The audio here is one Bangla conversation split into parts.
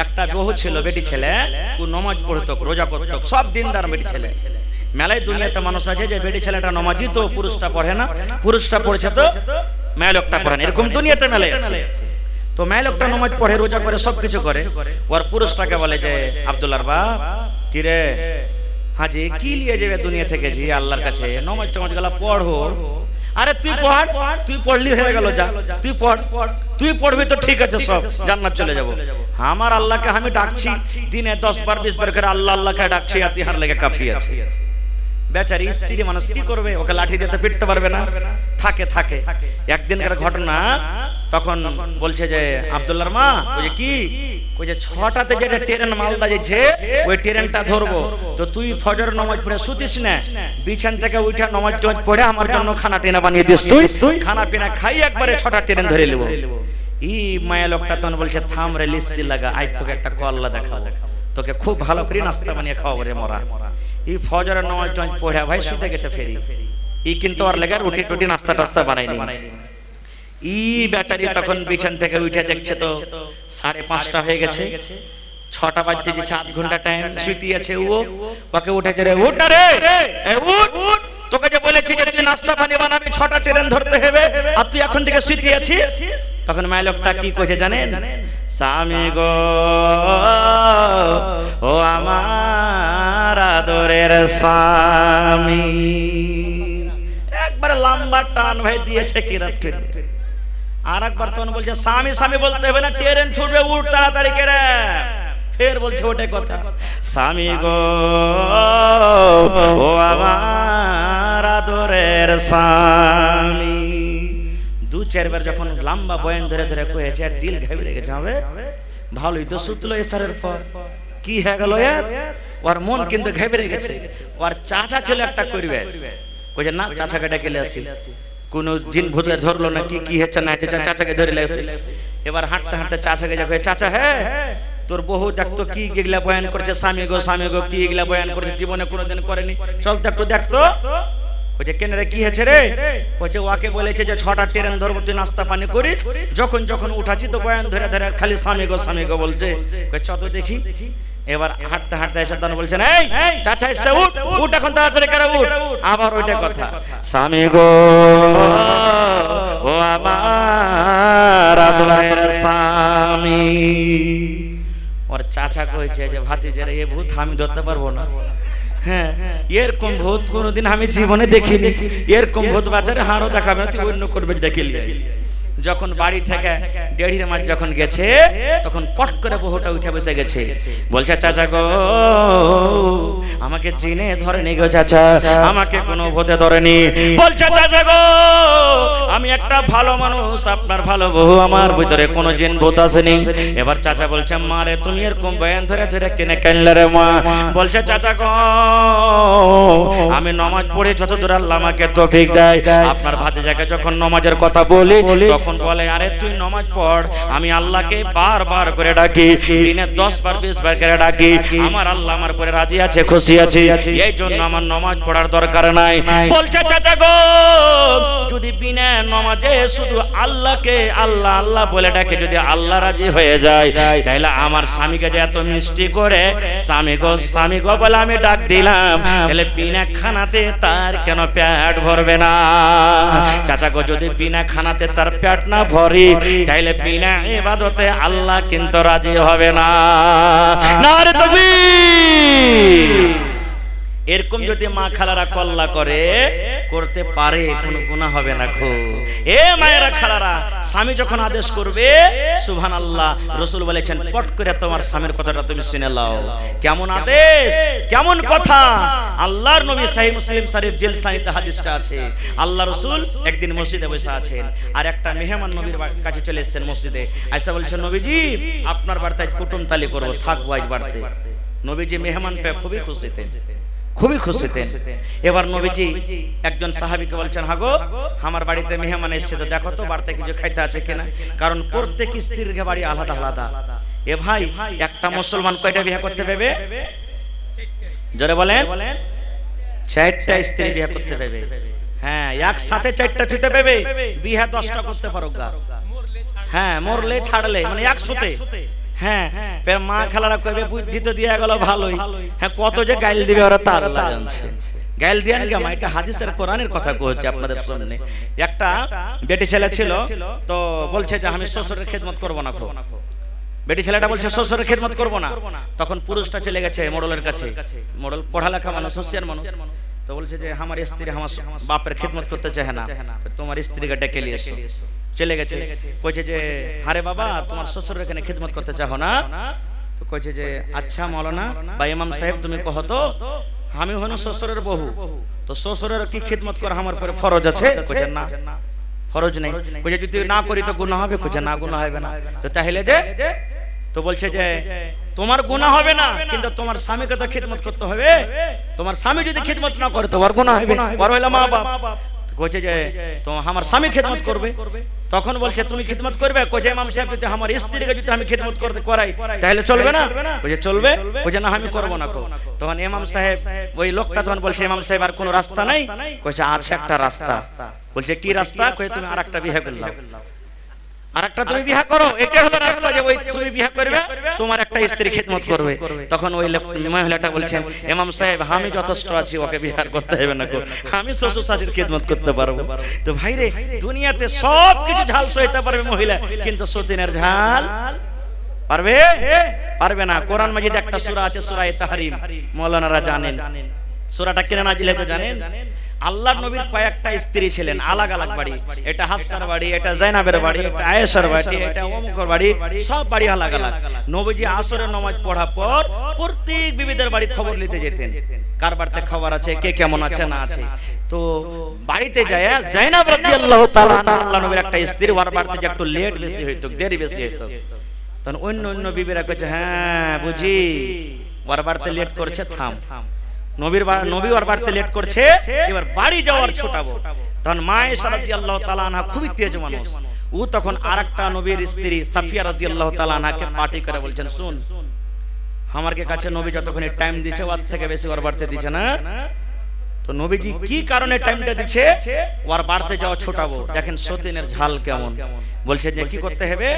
একটা বহু ছিল বেটি ছেলে, ও নমাজ পড়তো, রোজা করতো, সব দিনদার বেটি ছেলে। মেলায় দুনিয়াতে মানুষ আছে যে বেটি ছেলেটা নমাজি তো পুরুষটা পড়ে না, পুরুষটা পড়েছে তো মেয়ে লোকটা পড়ে না, এরকম দুনিয়াতে মেলায় আছে। তো মেয়ে লোকটা নমাজ পড়ে, রোজা করে, সবকিছু করে। ওর পুরুষটাকে বলে যে আব্দুল্লাহর বাপ, কি রে হাজি কি নিয়ে যাবে দুনিয়া থেকে? জি আল্লাহর কাছে নমাজ টমাজ গেলা পড়ো। আরে তুই পড়, তুই পড়লি হয়ে গেল, যা তুই পড়, তুই পড়বি তো ঠিক আছে, সব জান্নাত চলে যাব। আমার আল্লাহকে আমি ডাকছি দিনে 10 বার 20 বার করে, আল্লাহ আল্লাহকে ডাকছি, আতিহার লেগে কাফি আছে। বেচারি স্ত্রী মানুষ কি করবে, ওকে লাঠি দিয়ে তো পিটতে পারবে না, থাকে থাকে। একদিনকার ঘটনা, তখন বলছে যে আব্দুল্লাহর মা, ওই যে কি, ওই যে 6টাতে যেটা ট্রেন মালদা যাচ্ছে, ওই ট্রেনটা ধরবো, তো তুই ফজর নামাজ পড়ে শুতিস না, বিছান থেকে উঠে নামাজ পড়ে আমার জন্য খানা টিনা বানিয়ে দিস, তুই খানা পিনা খাই একবারে 6টা ট্রেন ধরে নেবো। ই মায়া লোকটা তখন বলছে থাম রে লিসি লাগা, আজ তোকে একটা কল্লা দেখাবো, তোকে খুব ভালো করে নাস্তা বানিয়ে খাওয়াবো রে মরা। এই ফজরের নামাজ পড়ে ভাই শুতে গেছে ফেরি, ই কিন্তু আর লেগে রুটি টুটি নাস্তা টাস্তা বানাইনি। ই বেচারি তখন বিছান থেকে উঠে দেখছে তো 5:30 হয়ে গেছে, 6টা বাজতে যে 7 ঘন্টা টাইম শুইতে আছে। ওকে উঠেছে, রে উঠ রে, উঠ, তোকে যে বলেছি যে তুই নাস্তা পানি বানাবি, 6টা ট্রেন ধরতে হবে, আর তুই এখন থেকে শুইতে আছিস। তখন মাই লোকটা কি কইছে জানেন? স্বামী গো, ও আমার আদরের স্বামী, একবার লম্বা টান ভাই দিয়েছে কিরাত করে। আর একবার তখন বলছে স্বামী স্বামী বলতে হবে না, ট্রেন ছুটবে, উঠ তাড়াতাড়ি করে। ফের বলছে ওটাই কথা, স্বামী গো, ও আমার আদরের স্বামী। 2-4 বার যখন লম্বা বয়ান ধরে ধরে কয়েছে, আর দিল ঘাবড়ে গেছে, হবে ভালোই তো সুতলো এসারের পর কি হয়ে গেল ইয়ার, ওর মন কিন্তু ঘাবড়ে গেছে। ওর চাচা ছিল একটা করবে, কইছে না চাচাকে ডেকে আসি, কোন জিন ভূতে ধরলো না কি কি হচ্ছে না, চাচাকে ধরে লাগছে। এবার হাঁটতে হাঁটতে চাচাকে যা কয়ে, চাচা হ্যাঁ তোর বহু দেখতো কি এগুলা বয়ান করছে, স্বামী গো স্বামী গো, কি এগুলা বয়ান করছে, জীবনে কোনোদিন করেনি, চল তো একটু দেখতো। কইছে কেন রে, কি হয়েছে রে? কইছে ওকে বলেছে যে 6টা ট্রেন ধরবো, তুই নাস্তা পানি করিস, যখন যখন উঠাছি তো বয়ান ধরে ধরে খালি স্বামী গো বলছে। কই চত দেখি। এবার হাঁটতে হাঁটতে এসে তখন বলছেন, এই চাচা এসে উঠ, উঠ এখন তাড়াতাড়ি করে উঠ। আবার ওইটা কথা, স্বামী গো, ও আমার আদরের স্বামী। ওর চাচা কইছে যে ভাতিজারে, এ ভূত আমি ধরতে পারবো না। হ্যাঁ, এরকম ভূত কোনোদিন আমি জীবনে দেখিনি, এরকম ভূত বাজারে হারও দেখাবে না, তুই অন্য করবে ডেকে নিয়ে। যখন বাড়ি থেকে 1.5 মাস যখন গেছে, তখন পট করে বহুটা উঠে বসে গেছে, বলছে চাচা গো, আমাকে চিনে ধরেনি গো চাচা, আমাকে কোনো ভূতে ধরেনি। বলছে চাচা গো, আমি একটা ভালো মানুষ, আপনার ভালো বউ, আমার ভিতরে কোনো জিন ভূত আসেনি। এবার চাচা বলছে, মা রে তুমি এরকম বয়ান ধরে ধরে কেনে কানলে রে মা? বলছে চাচা গো, আমি নামাজ পড়ে যতদূর আল্লাহ আমাকে তৌফিক দেয়, আপনার ভাতিজাকে যখন নামাজের কথা বলি তখন বলে, আরে তুই নামাজ পড়, আমি আল্লাহকে বারবার করে ডাকি, দিনে 10 বার 20 বার করে ডাকি, আমার আল্লাহ আমার পরে রাজি আছে, খুশি আছে, এই জন্য আমার নামাজ পড়ার দরকার নাই। বলছে চাচা গো, যদি বিনা নামাজে শুধু আল্লাহকে আল্লাহ আল্লাহ বলে ডাকে, যদি আল্লাহ রাজি হয়ে যায়, তাহলে আমার স্বামীকে যে এত মিষ্টি করে স্বামী গো বলে আমি ডাক দিলাম, তাহলে বিনা খানাতে তার কেন পেট ভরবে না? চাচা গো, যদি বিনা খানাতে তার পেট না ভরি, তাইলে বিনা ইবাদতে আল্লাহ কিন্তু রাজি হবে না। নারে তাকবীর। এরকম যদি মা খালারা কল্লা করে করতে পারে, কোনো গুনাহ হবে না গো। এ মায়েরা খালারা, স্বামী যখন আদেশ করবে সুবহানাল্লাহ, রাসূল বলেছেন পট করে তোমার স্বামীর কথাটা তুমি শুনে নাও। কেমন আদেশ, কেমন কথা! আল্লাহর নবী সহিহ মুসলিম শরীফ জিলসানিতে হাদিসটা আছে, আল্লাহ রাসূল একদিন মসজিদে বসে আছেন, আর একটা মেহমান নবীর কাছে চলে এসেছেন মসজিদে। আয়েশা বলছেন, নবীজি আপনার বাড়িতে কুটুম তালি করব, থাকবো আজ বাড়িতে। নবীজি মেহমান পেয়ে খুবই খুশি হতেন। এবার নবীজি একজন সাহাবীকে বলছেন, হাগো আমার বাড়িতে মেহমান এসেছে, তো দেখো তো বাড়িতে কিছু খাইতে আছে কিনা, কারণ প্রত্যেক স্ত্রীর বাড়ি আলাদা আলাদা। এ ভাই, একটা মুসলমান কয়টা বিয়ে করতে পারবে? জোরে বলেন। 4টা স্ত্রী বিয়ে করতে পারবে। হ্যাঁ, একসাথে 4টা ছুতে পারবে, বিয়ে 10টা করতে পারো গা। হ্যাঁ, মরলে ছাড়লে মানে একসাথে। হ্যাঁ ফের মা খালারা কইবে বুদ্ধি তো দিয়া গেল ভালোই, হ্যাঁ কত যে গাইল দিবে ওরা তার আল্লাহ জানছে। গাইল দিয়ান কেমন, এটা হাদিসের কোরআনের কথা কইছে আপনাদের সামনে। একটা বেটি ছেলে ছিল, তো বলছে যে আমি শ্বশুরের খেদমত করব না। বেটি ছেলেটা বলছে শ্বশুরের খেদমত করব না। তখন পুরুষটা চলে গেছে মোড়লের কাছে, মোড়ল পড়ালেখা মানুষ, হোশিয়ার মানুষ, তো বলছে যে আমার স্ত্রী আমার বাপের খেদমত করতে চায় না, তোমার স্ত্রীকে ডেকে নিয়ে এসো। চলে গেছে, কইছে যে আরে বাবা তোমার শ্বশুরের এখানে খেদমত করতে চাও না? তো কইছে যে আচ্ছা মাওলানা বা ইমাম সাহেব তুমি কহো তো, আমি হন শ্বশুরের বহু, তো শ্বশুরের কি খেদমত করা আমার পরে ফরজ আছে? কইছে না ফরজ নেই। কইছে যদি না করি তো গুনাহ হবে? কইছে না গুনাহ হবে না। তো তাহলে যে, তো বলছে যে তোমার গুনাহ হবে না, কিন্তু তোমার স্বামীকে তো খেদমত করতে হবে। তোমার স্বামী যদি খেদমত না করে তোমার গুনাহ হবে, বড় হইলা মা বাপ। কইছে যে তো আমার স্বামী খেদমত করবে। তখন বলছে তুমি খেদমত করবে? কইছে ইমাম সাহেব যদি আমার স্ত্রীকে যদি আমি খেদমত করতে করাই তাহলে চলবে না? কইছে চলবে। কইছে না আমি করব না। তখন ইমাম সাহেব, ওই লোকটা তখন বলছে ইমাম সাহেব আর কোনো রাস্তা নাই? কইছে আছে একটা রাস্তা। বলছে কি রাস্তা? কইছে তুমি আরেকটা বিয়ে করে নাও, আরেকটা তুমি বিয়ে করো, এটা হলো রাস্তা যে ওই তুমি বিয়ে করবে, তোমার একটা স্ত্রী খেদমত করবে। তখন ওই মহিলাটা বলছেন ইমাম সাহেব আমি যথেষ্ট আছি, ওকে বিয়ে করতে হবে না, আমি শ্বশুর শাশুড়ির খেদমত করতে পারবো। তো ভাই রে, দুনিয়াতে সব কিছু ঝাল সইতে পারবে মহিলা, কিন্তু সতীনের ঝাল পারবে পারবে না। কোরআন মাজিদে একটা সূরা আছে সূরা তাহরিম, মাওলানারা জানেন সূরাটা কেন নাজিল হয়েছে জানেন? আল্লাহর নবীর কয়েকটা স্ত্রী ছিলেন, আলাদা আলাদা বাড়ি, এটা হাফসার বাড়ি, এটা জাইনাবের বাড়ি, এটা আয়েশার বাড়ি, এটা অমুকের বাড়ি, সব বাড়ি আলাদা আলাদা। নবীজি আসরের নামাজ পড়ার পর প্রত্যেক বিবিদের বাড়ি খবর নিতে যেতেন, কার বাড়িতে খবর আছে, কে কেমন আছে না আছে। তো বাড়িতে যায় জাইনাব রাদিয়াল্লাহু তাআলা আল্লাহর নবীর একটা স্ত্রী, ওর বাড়িতে যে একটু লেট বেশি হইতো, দেরি বেশি হইতো, তখন অন্য অন্য বিবিরা কইছে হ্যাঁ বুঝি ওর বাড়িতে লেট করছে, থাম। নবী ওর বাড়িতে লেট করছে, এবার বাড়ি যাওয়ার ছোটাবো। তখন মা আয়েশা রাদিয়াল্লাহু তাআলা আনহা খুবই তেজ মানুষ, ও তখন আরেকটা নবীর স্ত্রী সাফিয়া রাদিয়াল্লাহু তাআলা আনহাকে পার্টি করে বলছেন শুন আমার কাছে নবী যতক্ষণ টাইম দিচ্ছে ওর থেকে বেশি ওর বাড়িতে দিচ্ছে না। তো নবীজি কি কারণে টাইমটা দিচ্ছে? ওর বাড়িতে যাওয়া ছোটাবো, দেখেন সতীনের ঝাল কেমন। বলছে যে কি করতে হবে?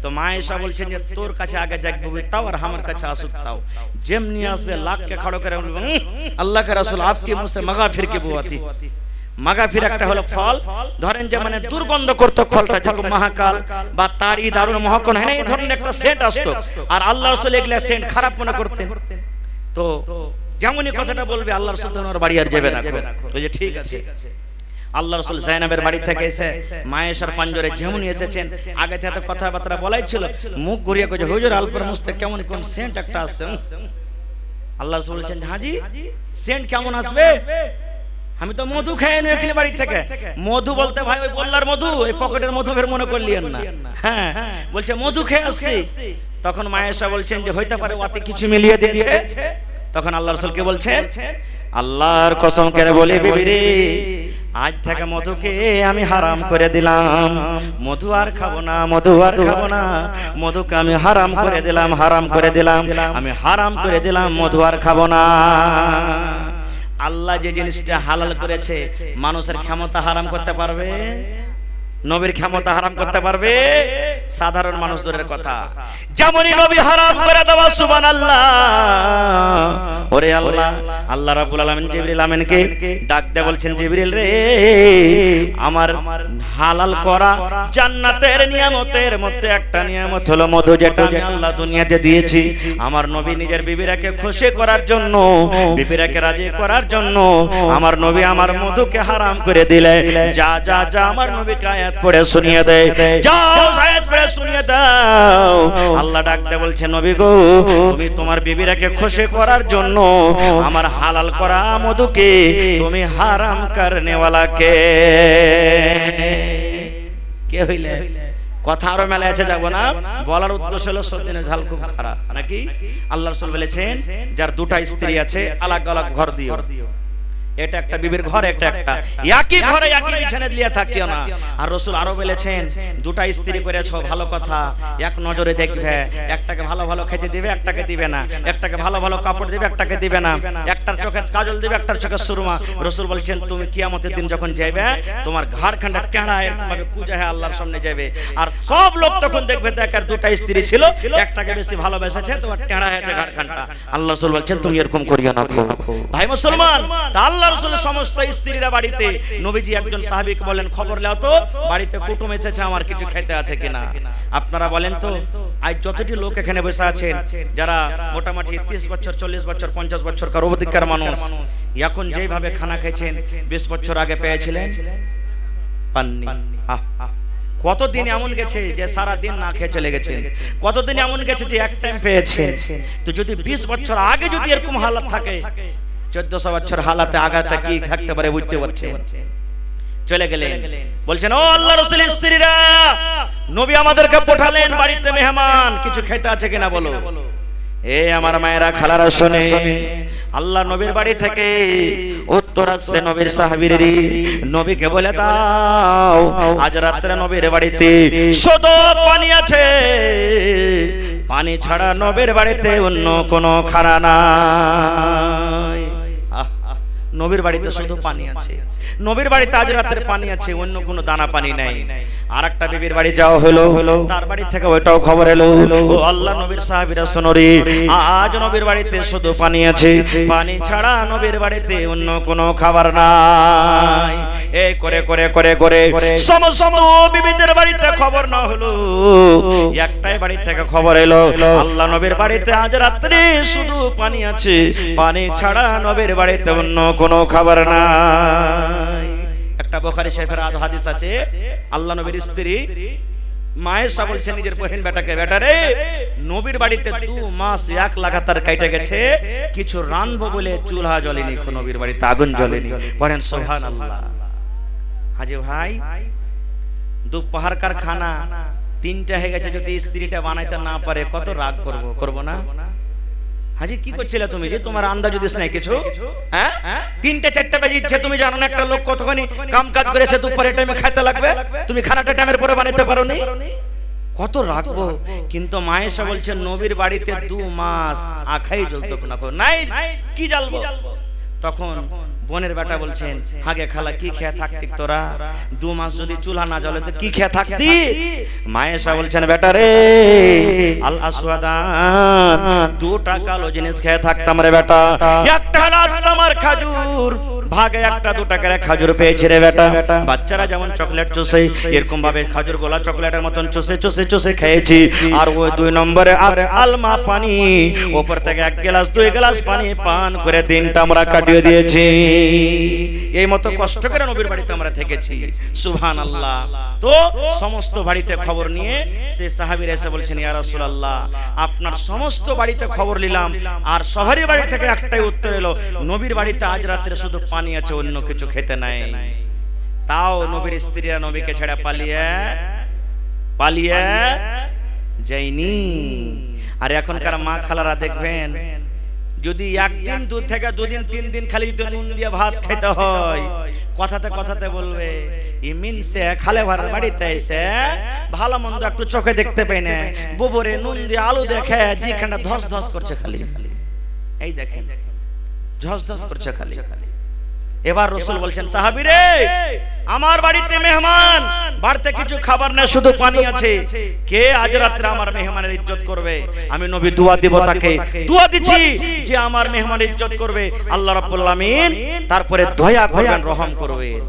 তো মা আয়েশা বলছেন যে তোর কাছে আগে যাকবে তাও আর আমার কাছে আসুক তাও, যেমনি আসবে লাখকে খাড়ো করে বলবেন আল্লাহ কে রাসূল আপকি মুঝসে মাগাফির কি বুয়াতি। মাগাফির একটা হলো ফল, ধরেন যে মানে দুর্গন্ধ করত ফলটা, যেরকম মহাকাল বা তারি দারুন মহকন, হ্যাঁ এই ধরনের একটা সেন্ট আসতো, আর আল্লাহ রাসূল এগুলা সেন্ট খারাপ মনে করতেন। তো যেমনই কথাটা বলবে আল্লাহ রাসূল তখন ওর বাড়ি আর যাবে না। বলে ঠিক আছে। আল্লাহ রাসূল জাইনাবের বাড়ি থেকে এসে মা আয়েশার পাঞ্জরে যেমনই এসেছেন, আগে থেকে কথাবার্তা বলাই ছিল, মুখ ঘুরিয়ে কইছে হুজুর আলপর মুস্তে কেমন কোন সেন্ট একটা আসছে। আল্লাহ রাসূল বলেছেন হাজি সেন্ট কেমন আসবে? আমি তো মধু খেয়ে নিয়ে এখানে বাড়ি থেকে। মধু বলতে ভাই ওই বল্লার মধু, এই পকেটের মধু বের মনে করলিয়েন না। হ্যাঁ বলছে মধু খেয়ে আসছি। তখন মা আয়েশা বলছেন যে হইতে পারে ওতে কিছু মিলিয়ে দিয়েছে। তখন আল্লাহ রাসূল কে বলছেন আল্লাহর কসম করে বলি বিবি রে আজ থেকে মধুকে আমি হারাম করে দিলাম, মধু আর খাবো না, মধু আর খাবো না, মধুকে আমি হারাম করে দিলাম, হারাম করে দিলাম, আমি হারাম করে দিলাম, মধু আর খাবো না। আল্লাহ যে জিনিসটা হালাল করেছে মানুষের ক্ষমতা হারাম করতে পারবে? নবীর ক্ষমতা হারাম করতে পারবে? সাধারণ মানুষ দূরের কথা। যেমনই নবী হারাম করে দেওয়া সুবহানাল্লাহ। ওরে আল্লাহ, আল্লাহ রাব্বুল আলামিন জিবরিল আমিনকে ডাক দিয়ে বলছেন জিবরিল রে আমার হালাল করা জান্নাতের নিয়ামতের মধ্যে একটা নিয়ামত হলো মধু, যেটা আমি আল্লাহ দুনিয়াতে দিয়েছি আমার নবী নিজের বিবিরাকে খুশি করার জন্য, বিবিরাকে রাজি করার জন্য আমার নবী আমার মধুকে হারাম করে দিলে। যা যা যা আমার নবীকে আয়াত পড়ে শুনিয়ে দেয়, যাও আয়াত পড়ে শুনিয়ে দাও। আল্লাহ ডাকতে বলছে নবী গো তুমি তোমার বিবিরাকে খুশি করার জন্য আমার হালাল করা মধুকে তুমি হারাম করনে ওয়ালা কে হইলে? কথা আরো মেলা আছে, যাবো না। বলার উদ্দেশ্য হলো সতীনের ঝাল খুব খারাপ নাকি? আল্লাহ রাসূল বলেছেন যার দুটা স্ত্রী আছে আলাদা আলাদা ঘর দিও, এটা একটা বিবির ঘর, একটা একটা একই ঘরে একই বিছানায় লিয়ে থাকিও না। আর রাসূল আরো বলেছেন, দুটা স্ত্রী করেছো ভালো কথা, এক নজরে দেখবে, একটাকে ভালো ভালো খেতে দিবে, একটাকে দিবে না, একটাকে ভালো ভালো কাপড় দিবে, একটাকে দিবে না, একটার চোখে কাজল দিবে, একটার চোখে সুরমা। রাসূল বলেছেন তুমি কিয়ামতের দিন যখন যাবে তোমার ঘাড়খানটা টেঁড়া এরকমভাবে কুঁজা হয়ে আল্লাহর সামনে যাবে, আর সব লোক তখন দেখবে দেখার দুটা স্ত্রী ছিল, একটাকে বেশি ভালোবেসেছে, তোমার টেঁড়া হয়েছে ঘাড়খানটা। আল্লাহ রাসূল বলেছেন তুমি এরকম করিও না। ভাই মুসলমান, আল্লাহ রাসূলের সমস্ত স্ত্রীরা বাড়িতে, নবীজি একজন সাহাবীকে বলেন খবর নাও তো বাড়িতে কুটুম এসেছে, আমার কিছু খেতে আছে কিনা। আপনারা বলেন তো আজ যতটি লোক এখানে বসে আছেন যারা মোটামুটি 30 বছর 40 বছর 50 বছর কার অধিকার মানুষ, এখন যেভাবে খানা খেয়েছেন 20 বছর আগে পেয়েছিলেন পাননি। কতদিন এমন গেছে যে সারা দিন না খেয়ে চলে গেছেন, কতদিন এমন গেছে যে এক টাইম পেয়েছেন। তো যদি 20 বছর আগে যদি এরকম হালাত থাকে, 1400 বছর হালাতে আগাটা কি থাকতে পারে বুঝতে পারছেন। চলে গেলেন, বলছেন ও আল্লাহর রাসূলের স্ত্রীরা, নবী আমাদেরকে পাঠালেন বাড়িতে মেহমান, কিছু খেতে আছে কিনা বলো। এ আমার মায়েরা খালারা শুনে, আল্লাহ নবীর বাড়ি থেকে উত্তর আসছে নবীর সাহাবীরেরই, নবীকে বলে দাও আজ রাতে নবীর বাড়িতে শুধু পানি আছে, পানি ছাড়া নবীর বাড়িতে অন্য কোনো খানা নাই। নবীর বাড়িতে শুধু পানি আছে, নবীর বাড়িতে আজ রাতের পানি আছে, অন্য কোনো দানা পানি নাই। আর একটা বিবির বাড়ি যাওয়া হলো, তার বাড়ি থেকে ওইটাও খবর এলো, ও আল্লাহ নবীর সাহাবীরা শোনো রে, আজ নবীর বাড়িতে শুধু পানি আছে, পানি ছাড়া নবীর বাড়িতে অন্য কোনো খাবার নাই। এই করে করে করে করে সমস্ত বিবিদের বাড়িতে খবর না হলো, একটাই বাড়ি থেকে খবর এলো, আল্লাহ নবীর বাড়িতে আজ রাত্রে শুধু পানি আছে, পানি ছাড়া নবীর বাড়িতে অন্য কোনো খাবার নাই। একটা বুখারী শরীফের হাদিস আছে, আল্লাহ নবীর স্ত্রী মায়েশা বলছে নিজের বহিন বেটাকে, বেটা রে নবীর বাড়িতে 2 মাস এক লাগাতার কাটে গেছে, কিছু রানবো বলে চুলা জ্বলেনি, নবীর বাড়িতে আগুন জ্বলেনি। পড়েন সুবহানাল্লাহ। হাজি ভাই দুপুরকার খানা 3টা হয়ে গেছে, যদি স্ত্রীটা বানাইতে না পারে কত রাগ করব না। হাজি কি করছিলে তুমি, যে তোমার আন্দাজ দিস নাই কিছু, হ্যাঁ 3টা 4টা বাজে ইচ্ছে, তুমি জানো না একটা লোক কতখানি কাম কাজ করেছে, দুপুরের টাইমে খাইতে লাগবে, তুমি খানাটা টাইমের পরে বানাইতে পারোনি, কত রাখবো। কিন্তু মায়েশা বলছে নবীর বাড়িতে 2 মাস আখাই জ্বলতো না, নাই কি জ্বালবো। তখন বোনের বেটা বলছেন, হাগে খালা কি খেয়ে থাকতি তোরা, 2 মাস যদি চুলা না জ্বলে তো কি খেয়ে থাকতি। মায়েশা বলছেন বেটা রে আল আসওয়াদান, 2টা কালো জিনিস খেয়ে থাকতাম রে বেটা, একটা হলো আমার খাজুর, ভাগে 1-2 টাকার খাজুর পেয়েছি রে বেটা। বাচ্চারা যেমন চকলেট চুষে এরকম ভাবে খাজুর গোলা চকলেটের মতন চুষে চুষে চুষে খেয়েছি। আর ওই 2 নম্বরে আলমা পানি, উপর থেকে 1 গ্লাস 2 গ্লাস পানি পান করে দিনটা আমরা কাটিয়ে দিয়েছি। এই মতো কষ্ট করে নবীর বাড়িতে আমরা থেকেছি। সুবহানাল্লাহ। তো সমস্ত বাড়িতে খবর নিয়ে সেই সাহাবীরা এসে বলছেন, ইয়া রাসূলুল্লাহ আপনার সমস্ত বাড়িতে খবর নিলাম, আর সবারই বাড়ি থেকে একটাই উত্তর এলো, নবীর বাড়িতে আজ রাতে শুধু পানি আছে, অন্য কিছু খেতে নাই। তাও নবীর স্ত্রীরা নবীকে ছেড়ে পালিয়ে যায়নি। আর এখনকার মা খালারা দেখবেন, যদি 1 দিন 2 থেকে 2 দিন 3 দিন খালি যদি নুন দিয়ে ভাত খেতে হয়, কথাতে কথাতে বলবে ইমিন সে খালে ভার বাড়িতে এসে ভালো মন্দ একটু চোখে দেখতে পাই না, গোবরে নুন দিয়ে আলু দেখে জিখানটা ধস ধস করছে খালি, এই দেখেন ধস ধস করছে খালি। এবার রাসূল বলছেন সাহাবীরে আমার বাড়িতে মেহমান, বাড়িতে কিছু খাবার না শুধু পানি আছে, কে আজ রাতে আমার মেহমানের ইজ্জত করবে। আমি নবী দোয়া দিব, তাকে দোয়া দিচ্ছি যে আমার মেহমানের ইজ্জত করবে আল্লাহ রাব্বুল আলামিন, তারপরে দয়া করবেন রহম করবেন।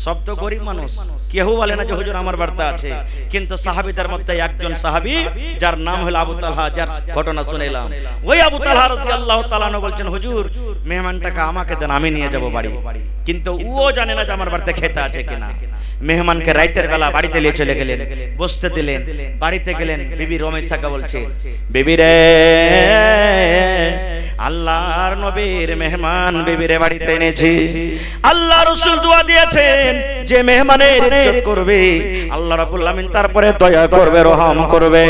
সব তো গরিব মানুষ, কেউ বলে না যে হুজুর আমার বাড়িতে আছে, কিন্তু সাহাবীদের মধ্যে একজন সাহাবী যার নাম হলো আবু তালহা, যার ঘটনা শুনেলাম, ওই আবু তালহা রাদিয়াল্লাহু তাআলা আনহু বলছেন হুজুর মেহমানটাকে আমাকে দেন, আমি নিয়ে যাব বাড়ি। কিন্তু ও জানে না যে আমার বাড়িতে খেতে আছে কিনা। মেহমানকে রাতের বেলা বাড়িতে নিয়ে চলে গেলেন, বসতে দিলেন, বাড়িতে গেলেন, বিবি রমেশাকে বলছে বিবি রে আল্লাহর নবীর মেহমান বিবিরে বাড়িতে এনেছি, আল্লাহ রাসূল দোয়া দিয়েছেন যে মেহমানের ইজ্জত করবে আল্লাহ রাব্বুল আলামিন তারপরে দয়া করবে রহম করবে।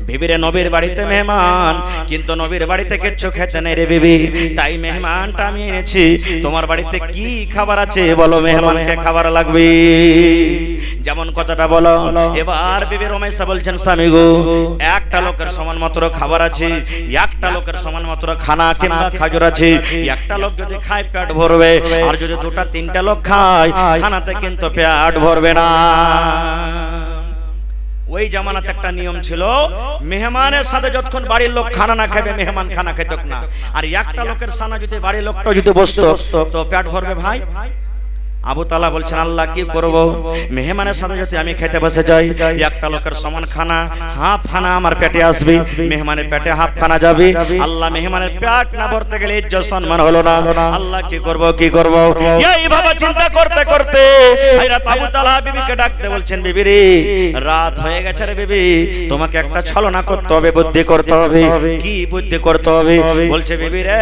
বিবিরে নবীর বাড়িতে মেহমান, কিন্তু নবীর বাড়িতে কিচ্ছু খেতে নেই রে বিবি, তাই মেহমানটা আমি এনেছি, তোমার বাড়িতে কি খাবার আছে বলো, মেহমানকে খাবার লাগবে, যেমন কথাটা বলো। এবার বিবি রমেশা বলছেন, স্বামী গো, একটা লোকের সমান মাত্র খাবার আছে, একটা লোকের সমান মাত্র খানা কিংবা খাজুর আছে, একটা লোক যদি খায় পেট ভরবে, আর যদি দুটা তিনটা লোক খায় খানাতে কিন্তু পেট ভরবে না। ওই জামানাতে একটা নিয়ম ছিল, মেহমানের সাথে যতক্ষণ বাড়ির লোক খানা না খাবে মেহমান খানা খেত না, আর একটা লোকের সানা যদি বাড়ির লোকটা যদি বসতো তো পেট ভরবে ভাই। আবু তালহা বলছেন, আল্লাহ কি করব, মেহমানের সাথে যদি আমি খেতে বসে যাই, একটা লোকের সমান খানা হাফ খানা আমার পেটে আসবে, মেহমানের পেটে হাফ খানা যাবে, আল্লাহ মেহমানের পেট না ভরতে গেলে ইজ্জত সম্মান হলো না, আল্লাহ কি করব কি করব। এইভাবে চিন্তা করতে করতে হযরত আবু তালহা বিবিকে ডাকতে বলছেন, বিবি রে, রাত হয়ে গেছে রে বিবি, তোমাকে একটা ছলনা করতে হবে, বুদ্ধি করতে হবে। কি বুদ্ধি করতে হবে? বলছে, বিবি রে,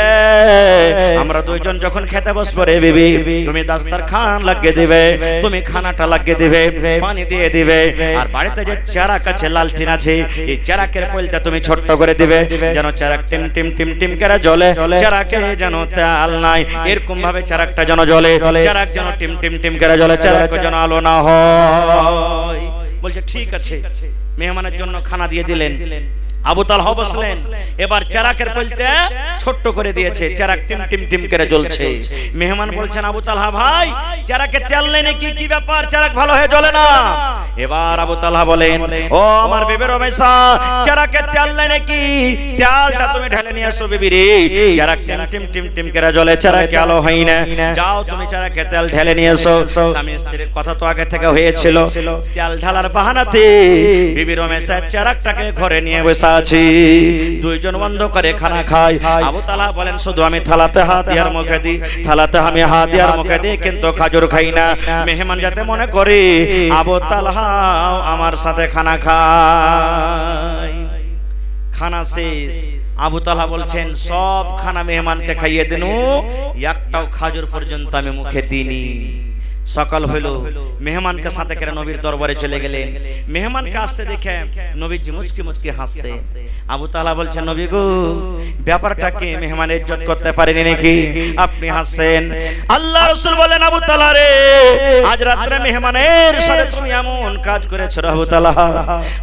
আমরা দুইজন যখন খেতে বসবো রে বিবি, তুমি দাস্তারখান লাগিয়ে দিবে, তুমি খানাটা লাগিয়ে দিবে, পানি দিয়ে দিবে, আর বাড়িতে যে চারাক আছে, লালটিন আছে, এই চারাকের কইলটা তুমি ছোট্ট করে দিবে, যেন চারাক টিম টিম টিম টিম করে জ্বলে, চারাকে যেন তেল নাই এরকম ভাবে চারাকটা যেন জ্বলে, চারাক যেন টিম টিম টিম করে জ্বলে, চারাক যেন আলো না হয়। বলছে ঠিক আছে, মেহমানের জন্য খানা দিয়ে দিলেন। আবু তালহা বসলেন, এবার চারাকের কইলটা ছোট্ট করে দিয়েছে, চারাক টিম টিম টিম করে জ্বলছে। মেহমান বলছেন, আবু তালহা ভাই, চারাকে তেল নেই নাকি, কি ব্যাপার, চারাক ভালো হয়ে জ্বলে না? এবার আবু তালহা বলেন, ও আমার বিবি রমেশা, চারাকে তেল নেই নাকি, তেলটা তুমি ঢেলে নিয়ে আসো বিবি রে, চারাক টিম টিম টিম টিম করে জ্বলে, চারাকে আলো হয় না, যাও তুমি চারাকে তেল ঢেলে নিয়ে এসো। স্বামী স্ত্রীর কথা তো আগে থেকে হয়েছিল, তেল ঢালার বাহানাতে বিবি রমেশা চারাকটাকে ঘরে নিয়ে বসে আছি, দুইজন বন্ধ করে খানা খায়। আবু তালহা বলেন, শুধু আমি থালাতে হাত দিয়ার মুখে দিই, থালাতে আমি হাত দিয়ার মুখে দিই, কিন্তু খাজুর খাই না, মেহমান যাতে মনে করে আবু তালহা আমার সাথে খানা খায়। খানা শেষ, আবু তালহা বলছেন, সব খানা মেহমানকে খাইয়ে দিনু, একটাও খাজুর পর্যন্ত আমি মুখে দিইনি। সকাল হইল, মেহমানকে সাথে করে নবীর দরবারে চলে গেলেন। মেহমানকে আসতে দেখে নবীজি মুচকি মুচকি হাসছে। আবু তালহা বলছেন, নবী গো, ব্যাপারটা কি, মেহমানের ইজ্জত করতে পারেনি নাকি আপনি হাসছেন? আল্লাহ রাসূল বলেন, আবু তালহা রে, আজ রাতে মেহমানের সাথে তুমি এমন কাজ করেছো আবু তালহা,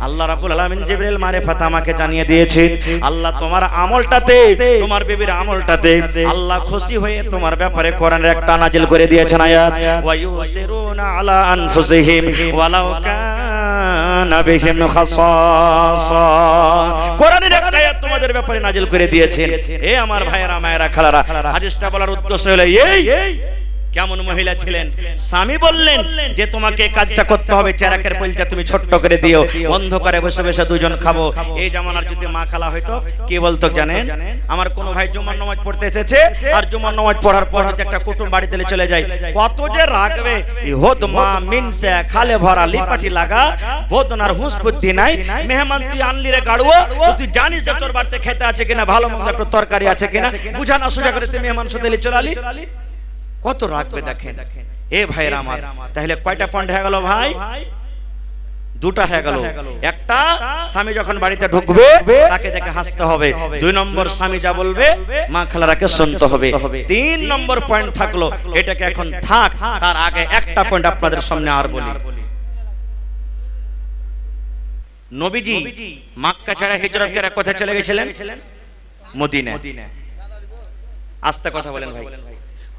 আল্লাহ রাব্বুল আলামিন জিবরিল মারিফাত আমাকে জানিয়ে দিয়েছেন, আল্লাহ তোমার আমলটাতে, তোমার বিবির আমলটাতে আল্লাহ খুশি হয়ে তোমার ব্যাপারে কোরআনের একটা নাজিল করে দিয়েছেন আয়াত, ওয়ায়ুসিরুনা আলা আনফুসিহিম ওয়ালাউ কানা বিহিম খাসাসা। কোরআনের একটা আয়াত তোমাদের ব্যাপারে নাজিল করে দিয়েছেন। এ আমার ভাইয়েরা, মায়েরা, খালারা, হাদিসটা বলার উদ্দেশ্য হলো এই, কেমন মহিলা ছিলেন? স্বামী বললেন যে তোমাকে কাজটা করতে হবে, চারাকের কইলটা তুমি ছোট্ট করে দিও, অন্ধকারে বসে বসে দুজন খাবো। এই জামানার যদি মা খালা হয়তো কি বলতো জানেন? আমার কোন ভাই জুমার নামাজ পড়তে এসেছে, আর জুমার নামাজ পড়ার পর যদি একটা কুটুম বাড়িতে চলে যায়, কত যে রাখবে, হোদ মা মিনসে খালে ভরা লিপাটি লাগা, বোদনার হুঁশ বুদ্ধি নাই। মেহমান তুই আনলি রে গাড়ুয়া, তুই জানিস যে তোর বাড়িতে খেতে আছে কিনা, ভালো মন্দ একটু তরকারি আছে কিনা, বুঝা না সুজা করে তুই মেহমান সাথে চলে আলি, কত রাখবে দেখেন। এ ভাইরা আমার, তাহলে কয়টা পয়েন্ট হয়ে গেল ভাই? দুটা হয়ে গেল। একটা, স্বামী যখন বাড়িতে ঢুকবে তাকে দেখে হাসতে হবে। 2 নম্বর, স্বামী যা বলবে মা খালারাকে শুনতে হবে। 3 নম্বর পয়েন্ট থাকলো, এটাকে এখন থাক, তার আগে একটা পয়েন্ট আপনাদের সামনে আর বলি। নবীজি মক্কা ছেড়ে হিজরত করে কোথায় চলে গেছিলেন? মদিনা। আস্তে কথা বলেন ভাই।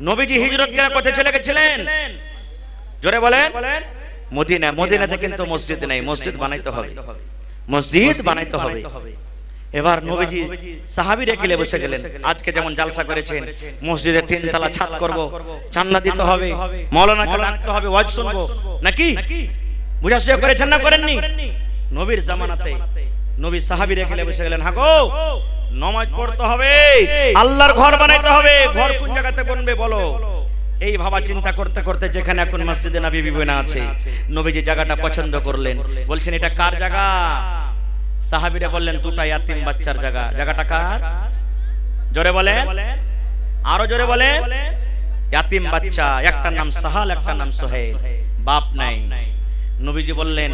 নবীজি হিজরত করে কোথায় চলে গেছিলেন? জোরে বলেন। মদিনা। মদিনাতে কিন্তু মসজিদ নেই, মসজিদ বানাইতে হবে, মসজিদ বানাইতে হবে। এবার নবীজি সাহাবীরা গিলে বসে গেলেন। আজকে যেমন জালসা করেছেন, মসজিদে 3 তলা ছাদ করব, চান্দা দিতে হবে, মাওলানাকে ডাকতে হবে, ওয়াজ শুনবো নাকি? বুঝাসুঝা করেছেন না করেননি? নবীর জামানাতে নবী সাহাবীরা গিলে বসে গেলেন, হ্যাঁ গো, নামাজ পড়তে হবে, আল্লাহর ঘর বানাইতে হবে। ঘর কোন জায়গাতে বনবে বলো? এই ভাবা চিন্তা করতে করতে যেখানে এখন মসজিদে নববী বনা আছে, নবীজি জায়গাটা পছন্দ করলেন। বলছেন, এটা কার জায়গা? সাহাবীরা বললেন, দুটা ইয়াতিম বাচ্চার জায়গা। জায়গাটা কার? জোরে বলেন, আরো জোরে বলেন। ইয়াতিম বাচ্চা, একটার নাম সাহাল, একটার নাম সোহেল, বাপ নাই। নবীজি বললেন,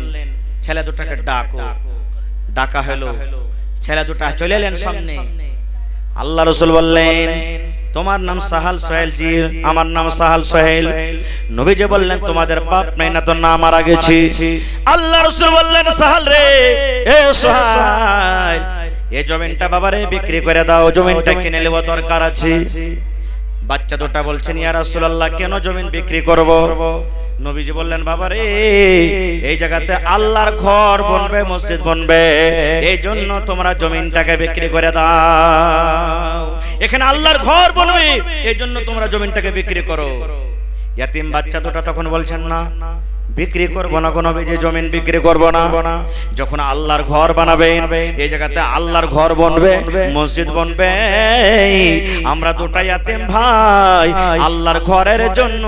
ছেলে দুটাকে ডাকো। ডাকা হলো। ছেলে দুটা চলে এলেন সামনে। আল্লাহ রাসূল বললেন, তোমার নাম সাহাল সোহেল? জি আমার নাম সাহাল সোহেল। নবীজি বললেন, তোমাদের বাপ নাই না? তো না মারা গেছি। আল্লাহ রাসূল বললেন, সাহাল রে, এ সোহেল, এই জমিনটা বাবারে বিক্রি করে দাও, জমিনটা কিনে নেব, দরকার আছে। বাচ্চা দুটা বলছেন, ইয়া রাসূলুল্লাহ কেন জমিন বিক্রি করব? নবীজি বললেন, বাবারে এই জায়গাতে আল্লাহর ঘর বনবে, মসজিদ বনবে, এই জন্য তোমরা জমিনটাকে বিক্রি করে দাও। এখানে আল্লাহর ঘর বনবে, এই জন্য তোমরা জমিনটাকে বিক্রি করো। ইয়াতিম বাচ্চা দুটা তখন বলছেন, না বিক্রি করব না, কোনো যে জমিন বিক্রি করব না। যখন আল্লাহর ঘর বানাবেন, এই জায়গাতে আল্লাহর ঘর বনবে, মসজিদ বনবে, আমরা দুটা ইয়াতিম ভাই আল্লাহর ঘরের জন্য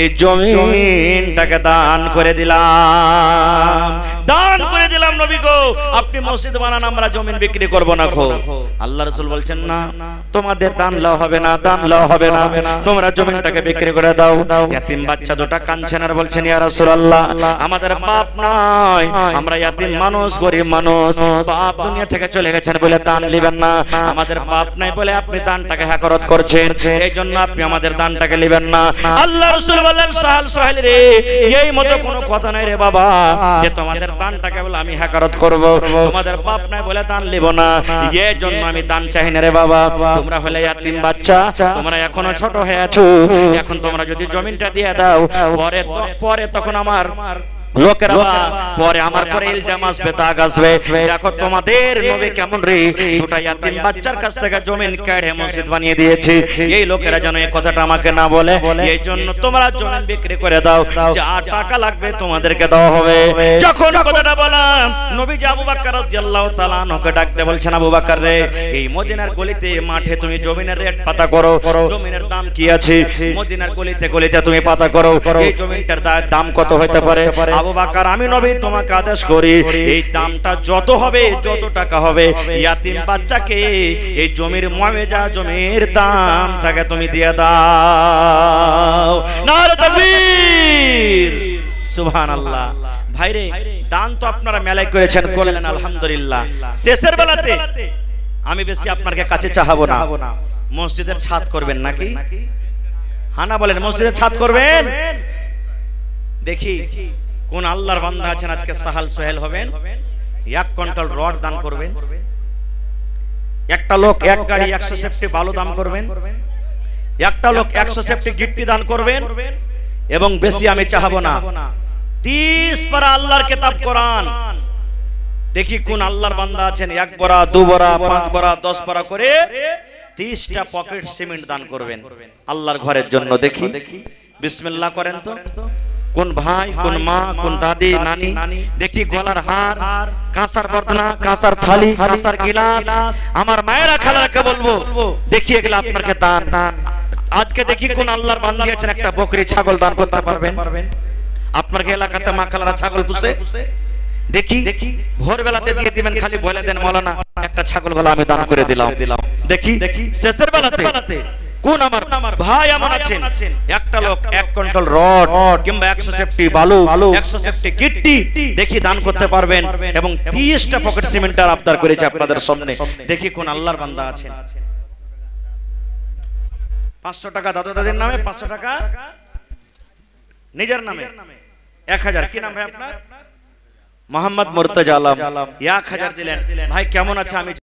এই জমিনটাকে দান করে দিলাম, দান করে দিলাম। নবী গো, আপনি মসজিদ বানান, আমরা জমিন বিক্রি করব না। খো আল্লাহ রাসূল বলছেন, না তোমাদের দান লওয়া হবে না, দান লওয়া হবে না, তোমরা জমিনটাকে বিক্রি করে দাও। ইয়াতিম বাচ্চা দুটা কাঁদছেন আর বলছেন, ইয়া রাসূলুল্লাহ আমাদের বাপ নাই, আমরা ইয়াতিম মানুষ, গরিব মানুষ, বাপ দুনিয়া থেকে চলে গেছেন বলে দান নেবেন না। আমাদের বাপ নাই বলে আপনি দানটাকে হাকারত করছেন, এই জন্য আপনি আমাদের দানটাকে নেবেন না। আল্লাহ রাসূল বললেন, সাহাল সোহেল রে, এই মতো কোনো কথা নাই রে বাবা যে তোমাদের দানটাকে বলে আমি হাকারত করব। তোমাদের বাপ নাই বলে দান নেব না, এই জন্য আমি দান চাই না রে বাবা। তোমরা হলে ইয়াতিম বাচ্চা, তোমরা এখনো ছোট হয়ে আছো, এখন তোমরা যদি জমিনটা দিয়ে দাও, পরে তখন আমার লোকেরা পরে আমার পরে ইলজাম আসবে, দাগ আসবে। দেখো তোমাদের নবী কেমন রে, দুটা ইয়াতিম বাচ্চার কাছ থেকে জমিন কেড়ে মসজিদ বানিয়ে দিয়েছে। এই লোকেরা যেন এই কথাটা আমাকে না বলে, এই জন্য তোমরা জমিন বিক্রি করে দাও, যা টাকা লাগবে তোমাদেরকে দেওয়া হবে। যখন কথাটা বললাম, নবী আবু বকর রাদিয়াল্লাহু তাআলা আনহুকে ডাকতে বলছেন, আবু বকর রে, এই মদিনার গলিতে মাঠে তুমি জমিনের রেট পাতা করো, জমিনের দাম কি আছে, মদিনার গলিতে গলিতে তুমি পাতা করো, এই জমিনটার দাম কত হতে পারে। আবু বকর, আমি নবী তোমাকে আদেশ করি, এই দামটা যত হবে, যত টাকা হবে, ইয়াতিম বাচ্চাকে এই জমির মুআওয়াজা, জমির দাম তাকে তুমি দিয়ে দাও। নারে তাকবীর, সুবহানাল্লাহ। ভাইরে, দান তো আপনারা মেলায় করেছেন, করলেন আলহামদুলিল্লাহ। শেষের বেলাতে আমি বেশি আপনার কাছে চাহাবো না, মসজিদের ছাদ করবেন নাকি? হানা বলেন, মসজিদের ছাদ করবেন? দেখি কোন আল্লাহর বান্দা আছেন আজকে সাহাল সোহেল হবেন, 1 কুইন্টাল রড দান করবেন, একটা লোক 1 গাড়ি 100 সেফটি বালু দান করবেন, একটা লোক 100 সেফটি গিট্টি দান করবেন, এবং বেশি আমি চাহাবো না, 30 পারা আল্লাহর কিতাব কোরআন। দেখি কোন আল্লাহর বান্দা আছেন 1 বড়া 2 বড়া 5 বড়া 10 বড়া করে 30টা পকেট সিমেন্ট দান করবেন আল্লাহর ঘরের জন্য। দেখি বিসমিল্লাহ করেন তো। কোন ভাই, কোন মা, কোন দাদি, নানি, দেখি গলার হার, কাঁসার বর্দনা, কাঁসার থালি, কাঁসার গিলাস, আমার মায়েরা খালাকে বলবো, দেখি এগুলো আপনাকে দান। আজকে দেখি কোন আল্লাহর বান্দা আছেন একটা বকরি ছাগল দান করতে পারবেন। আপনার এলাকাতে মা খালারা ছাগল পুষে, দেখি ভোরবেলাতে দিয়ে দিবেন, খালি বলে দেন মাওলানা একটা ছাগল গলা আমি দান করে দিলাম। দেখি শেষের বেলাতে কোন আমার ভাই এমন আছেন একটা লোক 1 কুইন্টাল রড কিংবা 100 সেফটি বালু, 100 সেফটি গিট্টি দেখি দান করতে পারবেন, এবং 30টা পকেট সিমেন্টের আবদার করেছে আপনাদের সামনে। দেখি কোন আল্লাহর বান্দা আছেন। 500 টাকা দাদু দাদির নামে, 500 টাকা নিজের নামে, 1000। কি নাম ভাই আপনার? মোহাম্মদ মুর্তজা আলম। 1000 দিলেন। ভাই কেমন আছে? আমি